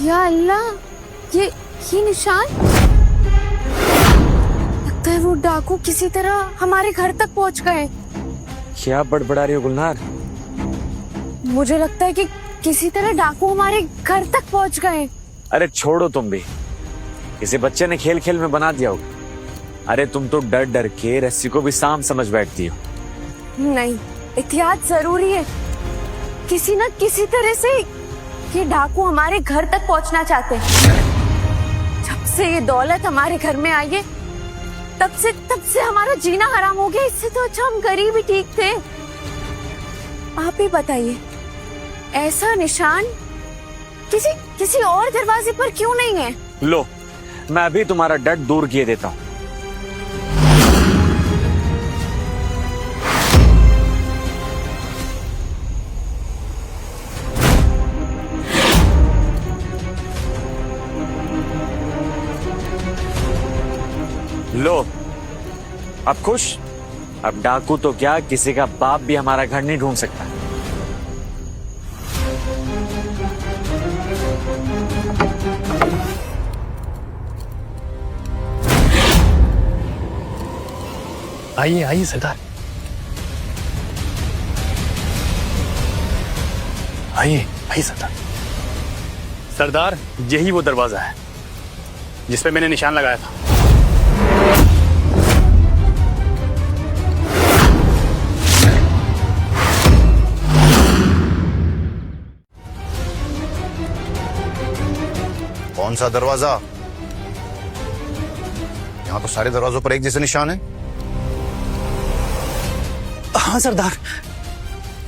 या अल्लाह, ये निशान, लगता है वो डाकू किसी तरह हमारे घर तक पहुंच गए। क्या बड़बड़ा रही हो गुलनार? मुझे लगता है कि किसी तरह डाकू हमारे घर तक पहुंच गए। अरे छोड़ो तुम भी, किसी बच्चे ने खेल खेल में बना दिया होगा। अरे तुम तो डर डर के रस्सी को भी सांप समझ बैठती हो। नहीं, एहतियात जरूरी है। किसी न किसी तरह से ये डाकू हमारे घर तक पहुंचना चाहते हैं। जब से ये दौलत हमारे घर में आई है, तब से हमारा जीना हराम हो गया। इससे तो अच्छा हम गरीब ही ठीक थे। आप ही बताइए, ऐसा निशान किसी और दरवाजे पर क्यों नहीं है? लो, मैं अभी तुम्हारा डर दूर किए देता हूँ। लो, अब खुश? अब डाकू तो क्या, किसी का बाप भी हमारा घर नहीं ढूंढ सकता। आइए आइए सरदार, आइए आइए सरदार। सरदार, यही वो दरवाजा है जिस पे मैंने निशान लगाया था। कौन सा दरवाजा? यहाँ तो सारे दरवाजों पर एक जैसे निशान है। हाँ सरदार।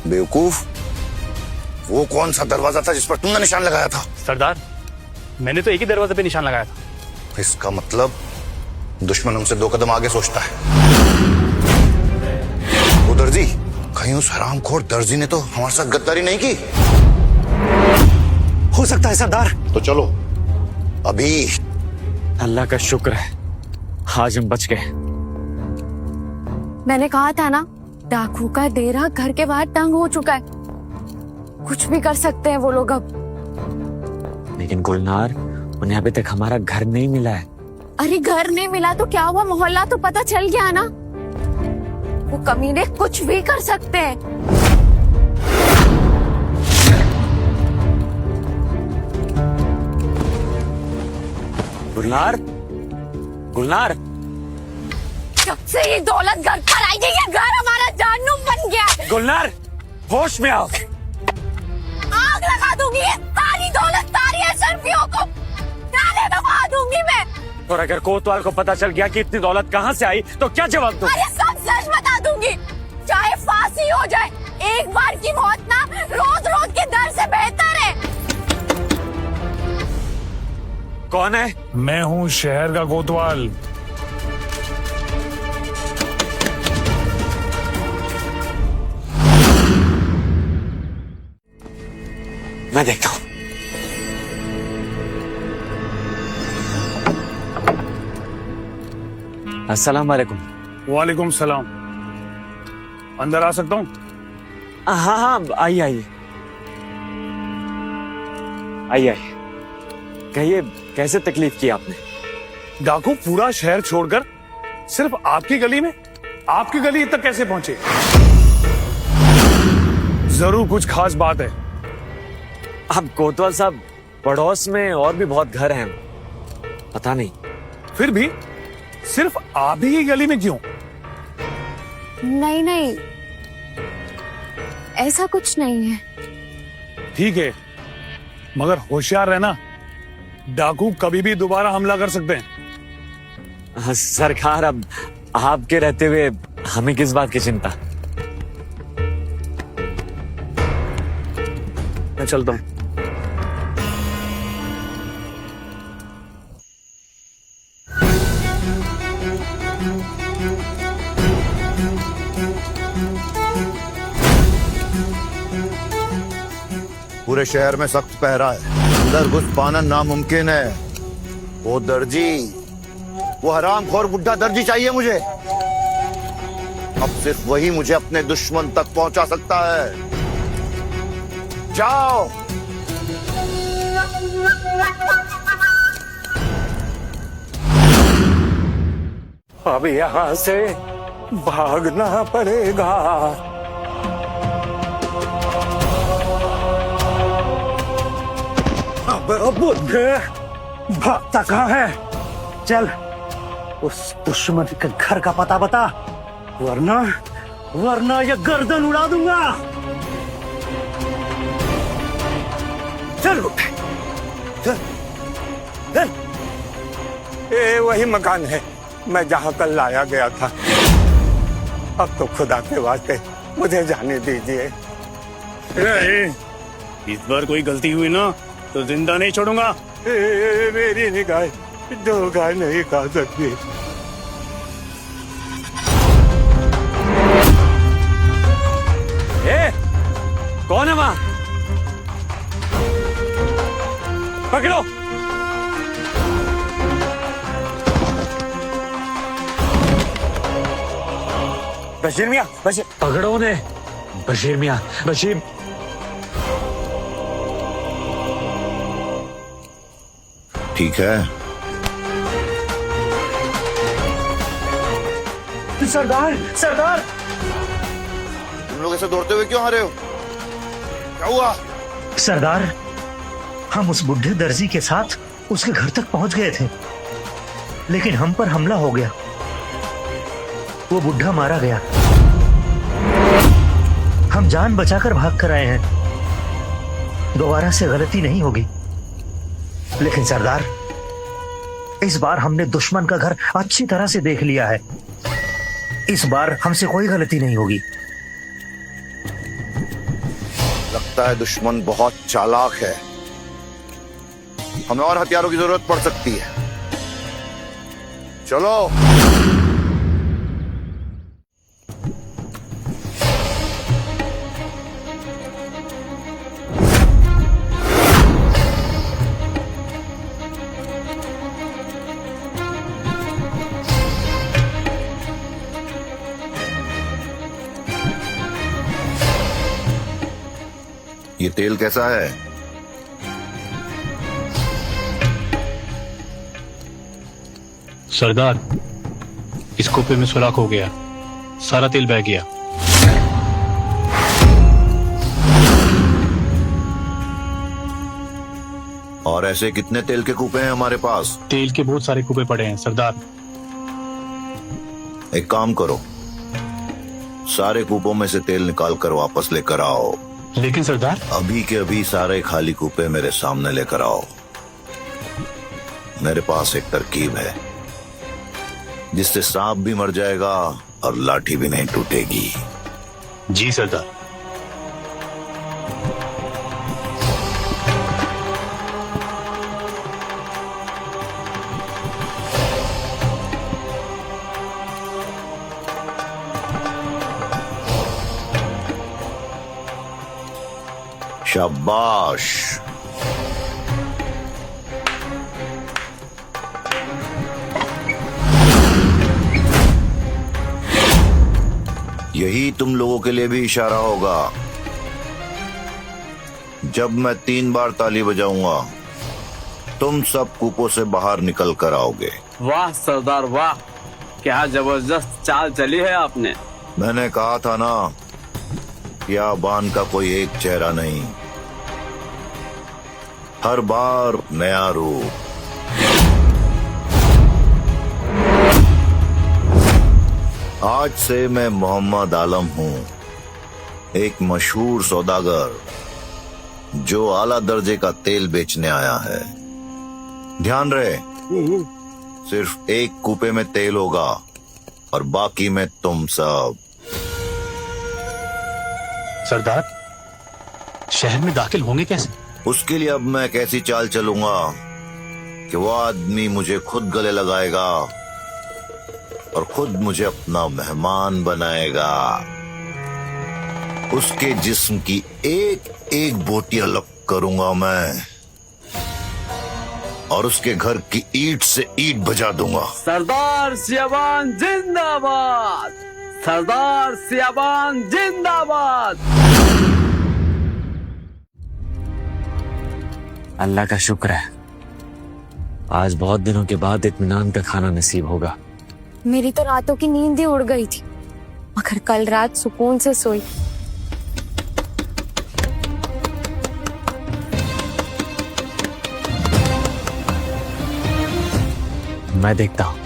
बेवकूफ, वो कौन सा दरवाजा था जिस पर तुमने निशान लगाया था? सरदार, मैंने तो एक ही दरवाजे पे निशान लगाया था। इसका मतलब दुश्मन हमसे 2 कदम आगे सोचता है। वो दर्जी, कहीं उस हरामखोर दर्जी ने तो हमारे साथ गद्दारी नहीं की? हो सकता है सरदार। तो चलो अभी। अल्लाह का शुक्र है, आज हम बच गए। मैंने कहा था ना, डाकू का डेरा घर के बाहर तंग हो चुका है। कुछ भी कर सकते हैं वो लोग अब। लेकिन गुलनार, उन्हें अभी तक हमारा घर नहीं मिला है। अरे घर नहीं मिला तो क्या हुआ, मोहल्ला तो पता चल गया ना। वो कमीने कुछ भी कर सकते हैं। गुलनार, गुलनार, जब से ये दौलत घर पर आई है, ये घर हमारा जहन्नुम बन गया है। गुलनार, होश में आओ। आग लगा दूंगी ये सारी दौलत, सारी अशरफियों को नाले दबा दूंगी मैं। और अगर कोतवाल को पता चल गया कि इतनी दौलत कहाँ से आई तो क्या जवाब दो? अरे सब सच बता दूंगी, चाहे फांसी हो जाए। एक बार की मौत ना रोज रोज के दर से बेहतर है। कौन है? मैं हूँ शहर का कोतवाल। मैं देखता हूँ। अस्सलाम वालेकुम। वालेकुम सलाम। अंदर आ सकता हूँ? हाँ हाँ, आइए आइए आइए आइए। कहिए, कैसे तकलीफ की आपने? डाकू पूरा शहर छोड़कर सिर्फ आपकी गली में, आपकी गली तक कैसे पहुंचे? जरूर कुछ खास बात है। अब कोतवाल साहब, पड़ोस में और भी बहुत घर हैं, पता नहीं। फिर भी सिर्फ आप ही की गली में क्यों? नहीं नहीं, ऐसा कुछ नहीं है। ठीक है, मगर होशियार रहना, डाकू कभी भी दोबारा हमला कर सकते हैं। सरकार, अब आपके रहते हुए हमें किस बात की चिंता? मैं चलता हूँ। पूरे शहर में सख्त पहरा है, अंदर घुस पाना नामुमकिन है। वो दर्जी, वो हरामखोर बुड्ढा दर्जी चाहिए मुझे। अब सिर्फ वही मुझे अपने दुश्मन तक पहुंचा सकता है। जाओ। अब यहाँ से भागना पड़ेगा। अब बुद्ध भागता कहाँ है? चल उस दुश्मन के घर का पता बता, वरना ये गर्दन उड़ा दूंगा। चल चल चल। ये वही मकान है मैं जहाँ कल लाया गया था। अब तो खुदा के वास्ते मुझे जाने दीजिए। इस बार कोई गलती हुई ना तो जिंदा नहीं छोड़ूंगा। मेरी निगाह धोखा नहीं खा सकती। कौन है वहां? पकड़ो। बशीर मियाँ, बशीर। पकड़ो उन्हें। बशीर मियाँ, बशीर। ठीक है। सरदार, सरदार। तुम लोग ऐसे दौड़ते हुए क्यों आ रहे हो? क्या हुआ? सरदार, हम उस बुढ़े दर्जी के साथ उसके घर तक पहुंच गए थे, लेकिन हम पर हमला हो गया। वो बुढ़ा मारा गया। हम जान बचाकर भाग कर आए हैं। दोबारा से गलती नहीं होगी। लेकिन सरदार, इस बार हमने दुश्मन का घर अच्छी तरह से देख लिया है। इस बार हमसे कोई गलती नहीं होगी। लगता है दुश्मन बहुत चालाक है। हमें और हथियारों की जरूरत पड़ सकती है। चलो। ये तेल कैसा है? सरदार, इस कुप्पे में सुराख हो गया, सारा तेल बह गया। और ऐसे कितने तेल के कूपे हैं हमारे पास? तेल के बहुत सारे कुप्पे पड़े हैं सरदार। एक काम करो, सारे कूपों में से तेल निकाल कर वापस लेकर आओ। लेकिन सरदार, अभी के अभी सारे खाली कूपे मेरे सामने लेकर आओ। मेरे पास एक तरकीब है जिससे सांप भी मर जाएगा और लाठी भी नहीं टूटेगी। जी सरदार। शाबाश। यही तुम लोगों के लिए भी इशारा होगा। जब मैं 3 बार ताली बजाऊंगा, तुम सब कूपों से बाहर निकल कर आओगे। वाह सरदार वाह, क्या जबरदस्त चाल चली है आपने। मैंने कहा था ना, याबान का कोई एक चेहरा नहीं, हर बार नया रूप। आज से मैं मोहम्मद आलम हूँ, एक मशहूर सौदागर जो आला दर्जे का तेल बेचने आया है। ध्यान रहे, सिर्फ एक कूपे में तेल होगा और बाकी में तुम सब। सरदार, शहर में दाखिल होंगे कैसे? उसके लिए अब मैं कैसी चाल चलूंगा कि वो आदमी मुझे खुद गले लगाएगा और खुद मुझे अपना मेहमान बनाएगा। उसके जिस्म की एक एक बोटी अलग करूंगा मैं और उसके घर की ईंट से ईंट बजा दूंगा। सरदार सियाबान जिंदाबाद, सरदार सियाबान जिंदाबाद। अल्लाह का शुक्र है, आज बहुत दिनों के बाद इत्मीनान का खाना नसीब होगा। मेरी तो रातों की नींद ही उड़ गई थी, मगर कल रात सुकून से सोई। मैं देखता हूं।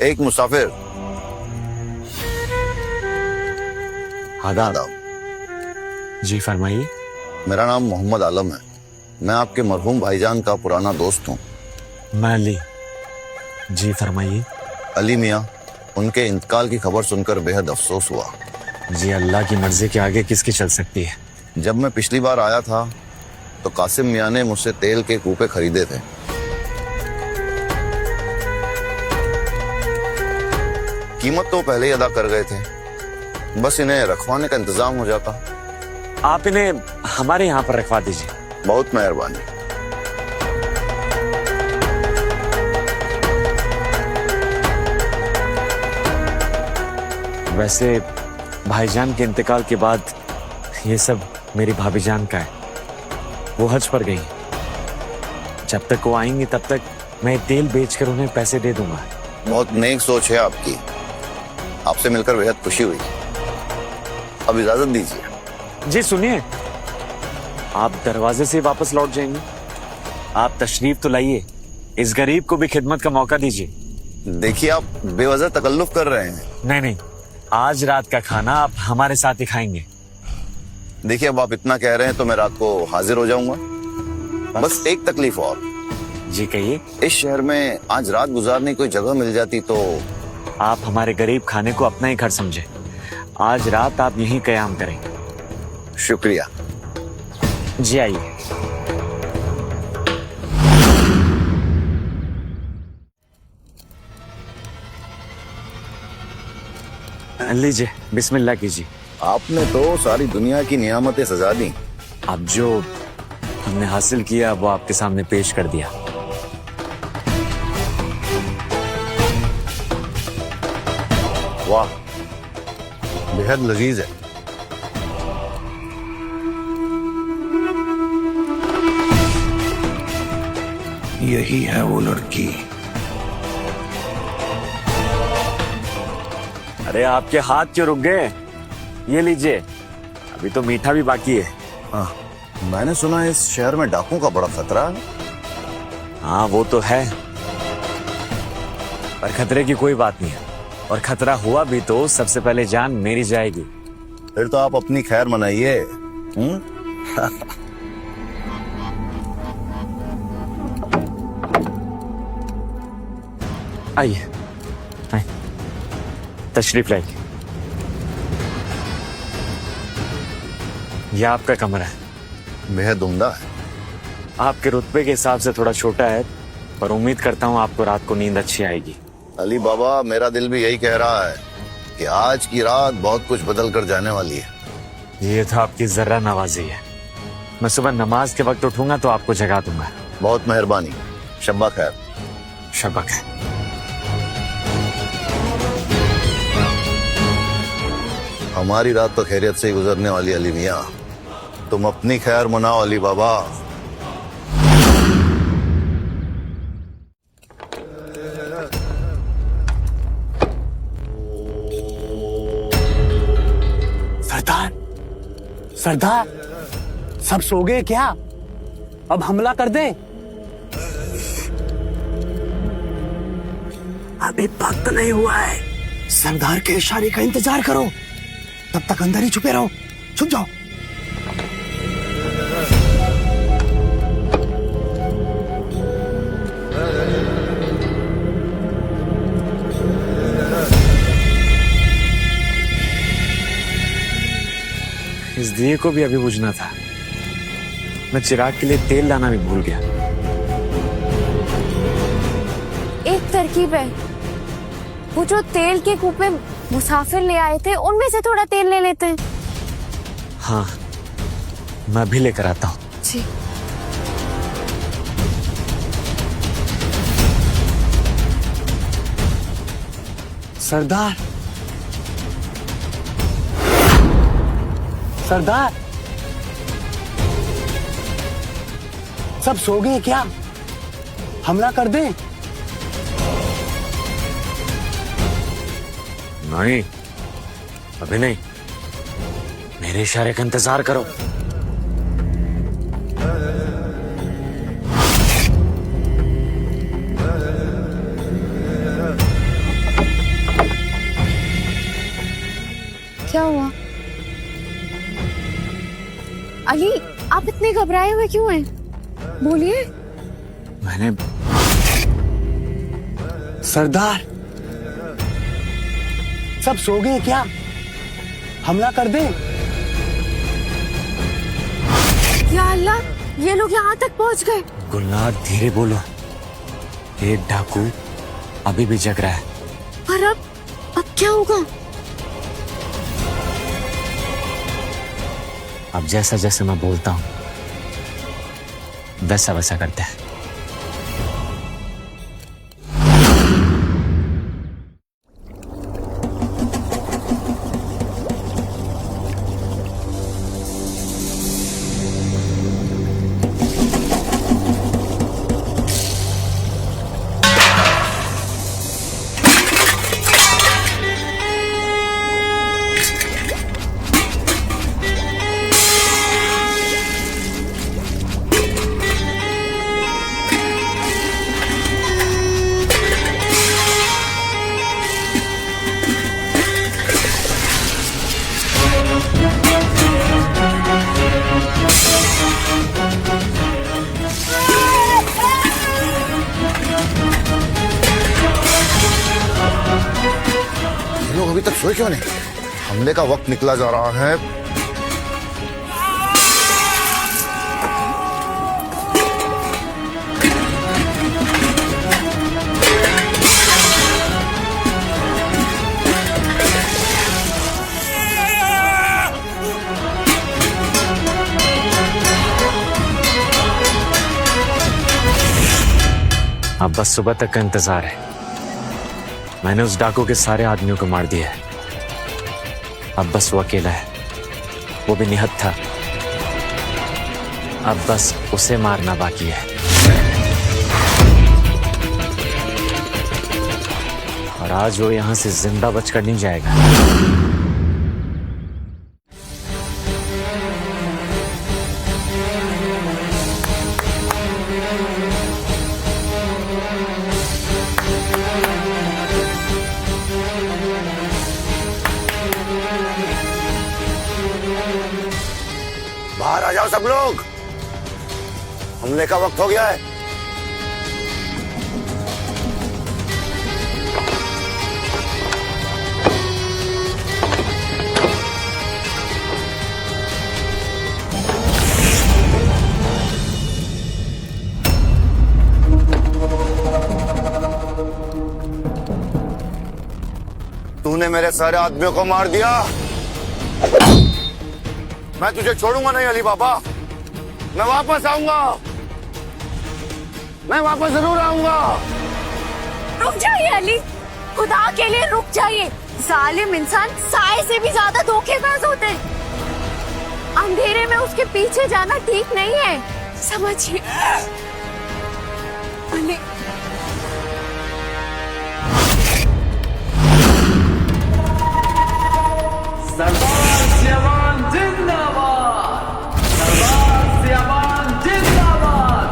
एक मुसाफिर। आदाब। जी फरमाइए। मेरा नाम मोहम्मद आलम है। मैं आपके मरहूम भाईजान का पुराना दोस्त हूँ। मैं अली। जी फरमाइए। अली मियाँ, उनके इंतकाल की खबर सुनकर बेहद अफसोस हुआ। जी अल्लाह की मर्जी के आगे किसकी चल सकती है। जब मैं पिछली बार आया था तो कासिम मियाँ ने मुझसे तेल के कूपे खरीदे थे। कीमत तो पहले ही अदा कर गए थे, बस इन्हें रखवाने का इंतजाम हो जाता। आप इन्हें हमारे यहाँ पर रखवा दीजिए। बहुत मेहरबानी। वैसे भाईजान के इंतकाल के बाद ये सब मेरी भाभी जान का है। वो हज पर गई। जब तक वो आएंगी तब तक मैं तेल बेचकर उन्हें पैसे दे दूंगा। बहुत नेक सोच है आपकी। आपसे मिलकर बेहद खुशी हुई। अब इजाजत दीजिए। जी सुनिए, आप दरवाजे से वापस लौट जाएंगे। आप तशरीफ तो लाइए, इस गरीब को भी खिदमत का मौका दीजिए। देखिए, आप बेवजह तकल्लुफ कर रहे हैं। नहीं नहीं, आज रात का खाना आप हमारे साथ ही खाएंगे। देखिए, अब आप इतना कह रहे हैं तो मैं रात को हाजिर हो जाऊंगा। बस एक तकलीफ और। जी कहिए। इस शहर में आज रात गुजारने की कोई जगह मिल जाती तो। आप हमारे गरीब खाने को अपना ही घर समझे। आज रात आप यहीं कयाम करेंगे। शुक्रिया। जी आइए। लीजिए, बिस्मिल्लाह कीजिए। आपने तो सारी दुनिया की नियामतें सजा दी। अब जो हमने हासिल किया वो आपके सामने पेश कर दिया। वाह, बेहद लजीज है। यही है वो लड़की। अरे आपके हाथ क्यों रुक गए? ये लीजिए, अभी तो मीठा भी बाकी है। हाँ, मैंने सुना है इस शहर में डाकुओं का बड़ा खतरा है। हाँ वो तो है, पर खतरे की कोई बात नहीं है। और खतरा हुआ भी तो सबसे पहले जान मेरी जाएगी। फिर तो आप अपनी खैर मनाइए। आइए, आइए, तशरीफ लाइए। यह आपका कमरा है। बेहद उम्दा है। आपके रुतबे के हिसाब से थोड़ा छोटा है, पर उम्मीद करता हूँ आपको रात को नींद अच्छी आएगी। अली बाबा, मेरा दिल भी यही कह रहा है कि आज की रात बहुत कुछ बदल कर जाने वाली है। ये तो आपकी जर्रा नवाजी है। मैं सुबह नमाज के वक्त उठूंगा तो आपको जगा दूंगा। बहुत मेहरबानी। शब्बा खैर। शबक है। हमारी रात तो खैरियत से ही गुजरने वाली अली मियाँ। तुम अपनी खैर मनाओ अली बाबा। सरदार, सरदार, सब सो गए क्या? अब हमला कर दे। अभी वक्त नहीं हुआ है। सरदार के इशारे का इंतजार करो। तब तक अंदर ही छुपे रहो। छुप जाओ। इस दिए को भी अभी बुझना था। मैं चिराग के लिए तेल लाना भी भूल गया। एक तरकीब है, वो जो तेल के कूपे मुसाफिर ले आए थे उनमें से थोड़ा तेल ले लेते हैं। हाँ, मैं भी लेकर आता हूँ। जी। सरदार, सरदार, सब सो गए क्या? हमला कर दें? नहीं, अभी नहीं। मेरे इशारे का इंतजार करो। क्या हुआ? अली, आप इतने घबराए हुए क्यों हैं? बोलिए। मैंने सरदार, सब सो गए क्या? हमला कर दें? या अल्लाह, ये लोग यहाँ तक पहुँच गए। गुलनार, धीरे बोलो। एक डाकू अभी भी जग रहा है। पर अब क्या होगा? अब जैसा जैसा मैं बोलता हूँ वैसा वैसा करते हैं। लोग अभी तक सोए क्यों नहीं? हमले का वक्त निकला जा रहा है। अब बस सुबह तक का इंतजार है। मैंने उस डाकू के सारे आदमियों को मार दिया है। अब बस वो अकेला है, वो भी निहत्था। अब बस उसे मारना बाकी है। और आज वो यहां से जिंदा बचकर नहीं जाएगा। बाहर आ जाओ सब लोग, हमले का वक्त हो गया है। तूने मेरे सारे आदमियों को मार दिया, मैं तुझे छोड़ूंगा नहीं अली बाबा। मैं वापस आऊंगा, मैं वापस जरूर आऊंगा। रुक जाइए अली, खुदा के लिए रुक जाइए। जालिम इंसान साए से भी ज्यादा धोखेबाज होते हैं। अंधेरे में उसके पीछे जाना ठीक नहीं है, समझिए अली। सरदार सियाबान जिंदाबाद, सरदार सियाबान जिंदाबाद।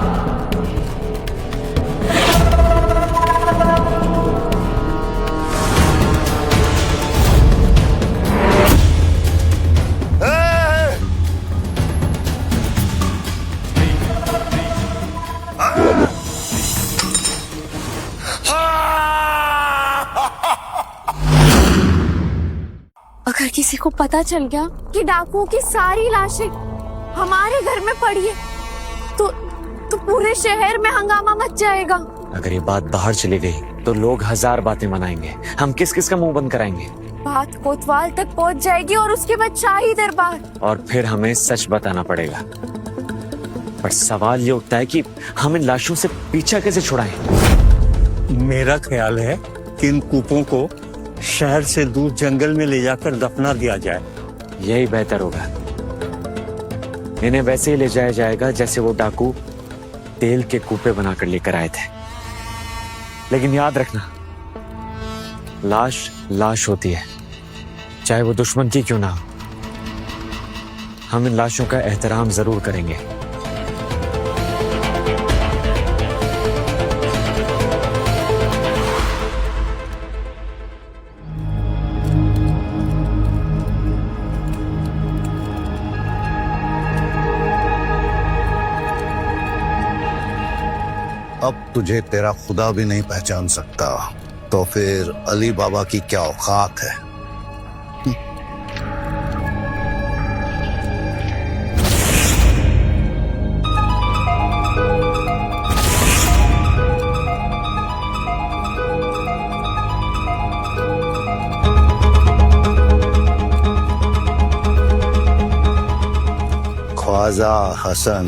अगर किसी को पता चल गया कि डाकुओं की सारी लाशें हमारे घर में पड़ी है तो पूरे शहर में हंगामा मच जाएगा। अगर ये बात बाहर चली गई तो लोग हजार बातें बनाएंगे। हम किस किस का मुंह बंद कराएंगे? बात कोतवाल तक पहुंच जाएगी और उसके बाद शाही दरबार। और फिर हमें सच बताना पड़ेगा। पर सवाल ये उठता है कि हम इन लाशों से पीछा कैसे छुड़ाएं? मेरा ख्याल है कि इन कूपों को शहर से दूर जंगल में ले जाकर दफना दिया जाए। यही बेहतर होगा। इन्हें वैसे ही ले जाया जाएगा जैसे वो डाकू तेल के कूपे बनाकर लेकर आए थे। लेकिन याद रखना, लाश लाश होती है, चाहे वो दुश्मन की क्यों ना हो। हम इन लाशों का एहतराम जरूर करेंगे। अब तुझे तेरा खुदा भी नहीं पहचान सकता, तो फिर अली बाबा की क्या औकात है। ख्वाजा हसन,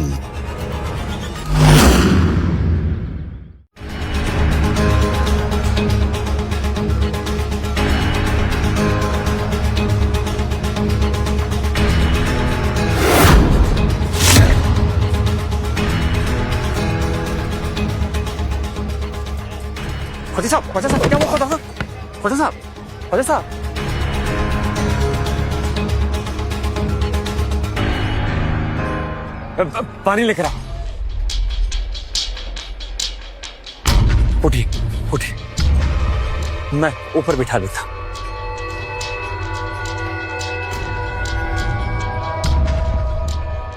ख्वाजा साहब, क्या हुआ ख्वाजा साहब? ख्वाजा साहब, ख्वाजा साहब। पानी लेकर आओ। उठिए उठिए, मैं ऊपर बिठा देता।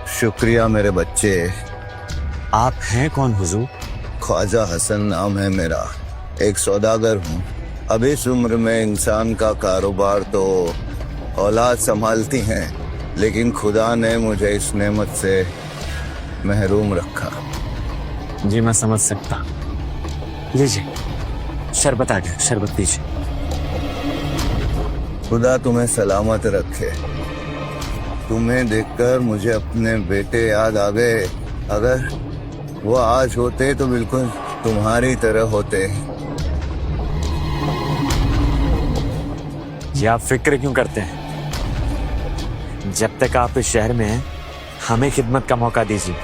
शुक्रिया मेरे बच्चे। आप हैं कौन हुजूर? ख्वाजा हसन नाम है मेरा, एक सौदागर हूँ। अब इस उम्र में इंसान का कारोबार तो औलाद संभालती हैं, लेकिन खुदा ने मुझे इस नेमत से महरूम रखा। जी मैं समझ सकता। लीजिए शरबत आ गया, शरबत पीजिए। खुदा तुम्हें सलामत रखे। तुम्हें देखकर मुझे अपने बेटे याद आ गए। अगर वो आज होते तो बिल्कुल तुम्हारी तरह होते। जी आप फिक्र क्यों करते हैं? जब तक आप इस शहर में हैं, हमें खिदमत का मौका दीजिए।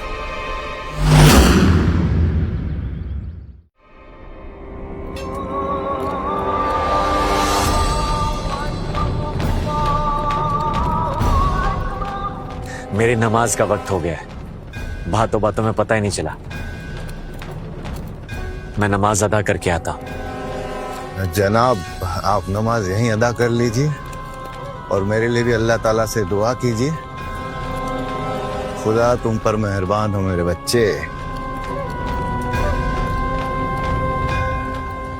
मेरी नमाज का वक्त हो गया है। बातों बातों में पता ही नहीं चला। मैं नमाज अदा करके आता हूं। जनाब, आप नमाज यहीं अदा कर लीजिए और मेरे लिए भी अल्लाह ताला से दुआ कीजिए। खुदा तुम पर मेहरबान हो मेरे बच्चे।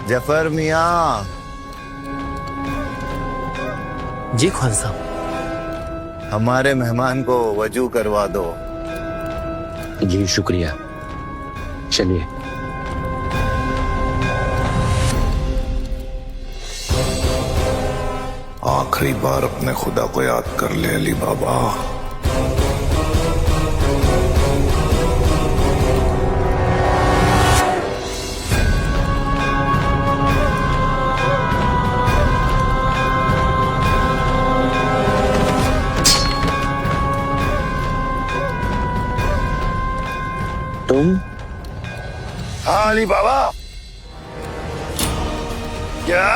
जफर मियाँ। जी ख्वाजा साहब। हमारे मेहमान को वजू करवा दो। जी शुक्रिया। चलिए। आखिरी बार अपने खुदा को याद कर ले अली बाबा। तुम? हाँ अली बाबा। क्या?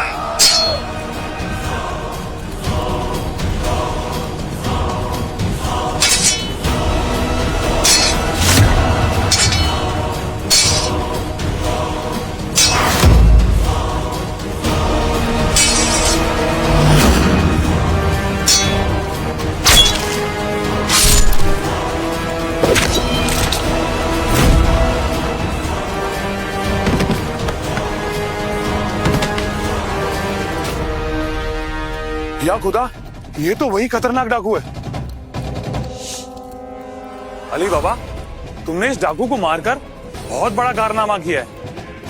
या खुदा, ये तो वही खतरनाक डाकू है। अली बाबा, तुमने इस डाकू को मारकर बहुत बड़ा कारनामा किया है।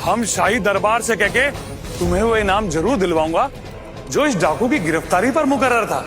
हम शाही दरबार से कह के तुम्हें वो इनाम जरूर दिलवाऊंगा जो इस डाकू की गिरफ्तारी पर मुकर्रर था।